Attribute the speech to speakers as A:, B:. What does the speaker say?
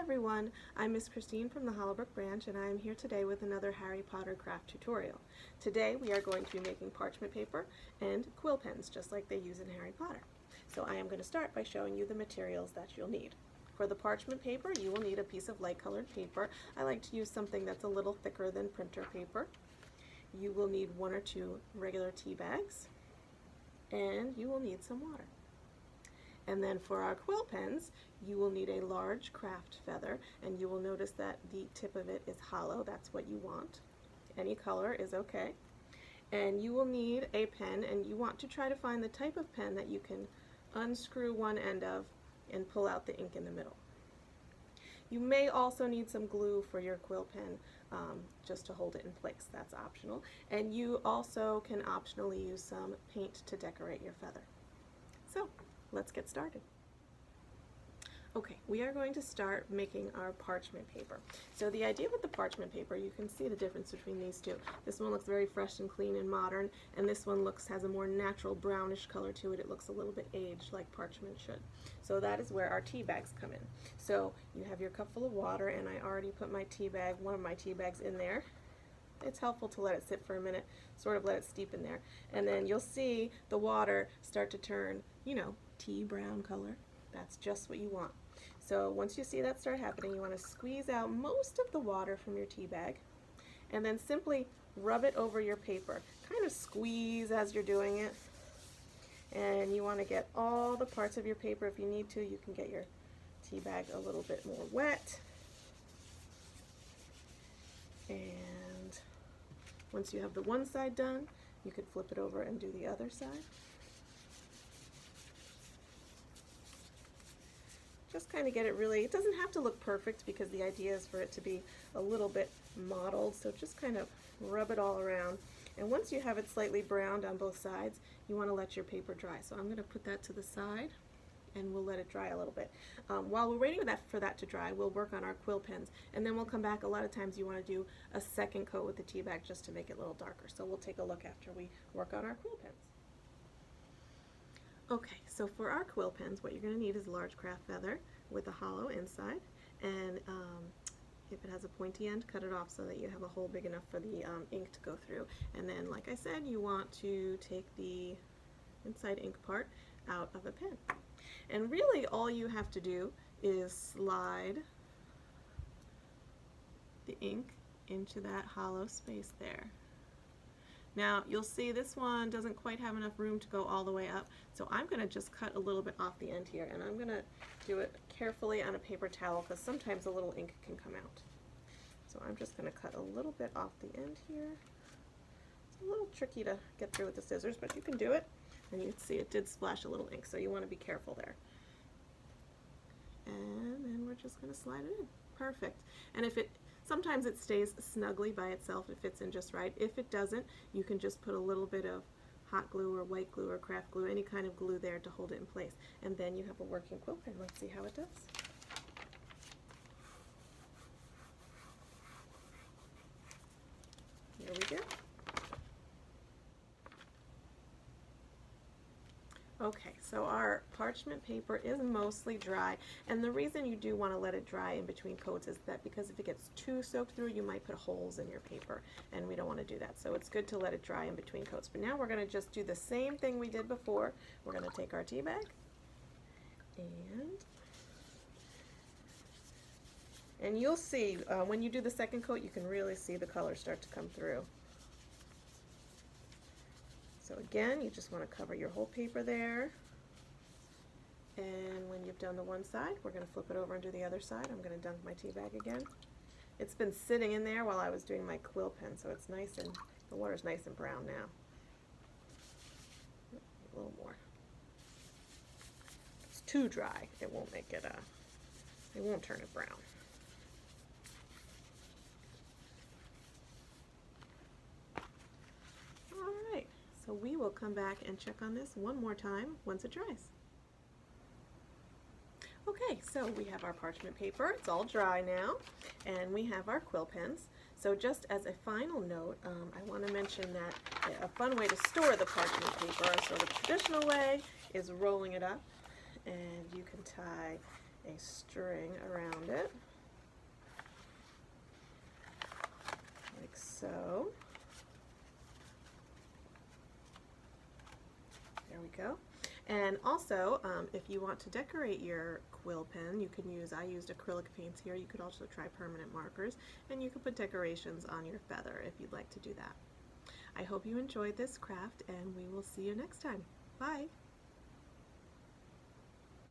A: everyone, I'm Miss Christine from the Hollowbrook Branch, and I am here today with another Harry Potter craft tutorial. Today we are going to be making parchment paper and quill pens, just like they use in Harry Potter. So I am going to start by showing you the materials that you'll need. For the parchment paper, you will need a piece of light colored paper. I like to use something that's a little thicker than printer paper. You will need 1 or 2 regular tea bags, and you will need some water. And then for our quill pens, you will need a large craft feather, and you will notice that the tip of it is hollow. That's what you want. Any color is okay. And you will need a pen, and you want to try to find the type of pen that you can unscrew one end of and pull out the ink in the middle. You may also need some glue for your quill pen just to hold it in place. That's optional. And you also can optionally use some paint to decorate your feather. So, let's get started. Okay, we are going to start making our parchment paper. So the idea with the parchment paper, you can see the difference between these two. This one looks very fresh and clean and modern, and this one has a more natural brownish color to it. It looks a little bit aged like parchment should. So that is where our tea bags come in. So you have your cup full of water, and I already put my tea bag, one of my tea bags in there. It's helpful to let it sit for a minute, sort of let it steep in there. And then you'll see the water start to turn, tea brown color. That's just what you want. So once you see that start happening, you want to squeeze out most of the water from your tea bag, and then simply rub it over your paper. Kind of squeeze as you're doing it. And you want to get all the parts of your paper. If you need to, you can get your tea bag a little bit more wet. And once you have the one side done, you could flip it over and do the other side. Just kind of get it really, it doesn't have to look perfect because the idea is for it to be a little bit mottled, so just kind of rub it all around. And once you have it slightly browned on both sides, you want to let your paper dry. So I'm going to put that to the side, and we'll let it dry a little bit. While we're waiting for that to dry, we'll work on our quill pens, and then we'll come back. A lot of times you want to do a second coat with the tea bag just to make it a little darker. So we'll take a look after we work on our quill pens. Okay, so for our quill pens, what you're going to need is a large craft feather with a hollow inside, and if it has a pointy end, cut it off so that you have a hole big enough for the ink to go through. And then, like I said, you want to take the inside ink part out of a pen. And really all you have to do is slide the ink into that hollow space there. Now you'll see this one doesn't quite have enough room to go all the way up, so I'm going to just cut a little bit off the end here, and I'm going to do it carefully on a paper towel because sometimes a little ink can come out. So I'm just going to cut a little bit off the end here. It's a little tricky to get through with the scissors, but you can do it. And you can see it did splash a little ink, so you want to be careful there. And then we're just going to slide it in. Perfect. And sometimes it stays snugly by itself. It fits in just right. If it doesn't, you can just put a little bit of hot glue or white glue or craft glue, any kind of glue there to hold it in place. And then you have a working quill pen. Let's see how it does. Here we go. Okay, so our parchment paper is mostly dry, and the reason you do want to let it dry in between coats is that because if it gets too soaked through, you might put holes in your paper, and we don't want to do that. So it's good to let it dry in between coats. But now we're going to just do the same thing we did before. We're going to take our tea bag, and you'll see when you do the second coat, you can really see the color start to come through. So again, you just want to cover your whole paper there. And when you've done the one side, we're going to flip it over and do the other side. I'm going to dunk my tea bag again. It's been sitting in there while I was doing my quill pen, so it's nice, and the water's nice and brown now. A little more. If it's too dry, it won't make it, it won't turn it brown. So we will come back and check on this one more time once it dries. Okay, so we have our parchment paper. It's all dry now, and we have our quill pens. So just as a final note, I want to mention that a fun way to store the parchment paper, so the traditional way is rolling it up, and you can tie a string around it we go. And also, if you want to decorate your quill pen, you can use, I used acrylic paints here. You could also try permanent markers, and you could put decorations on your feather if you'd like to do that. I hope you enjoyed this craft, and we will see you next time. Bye!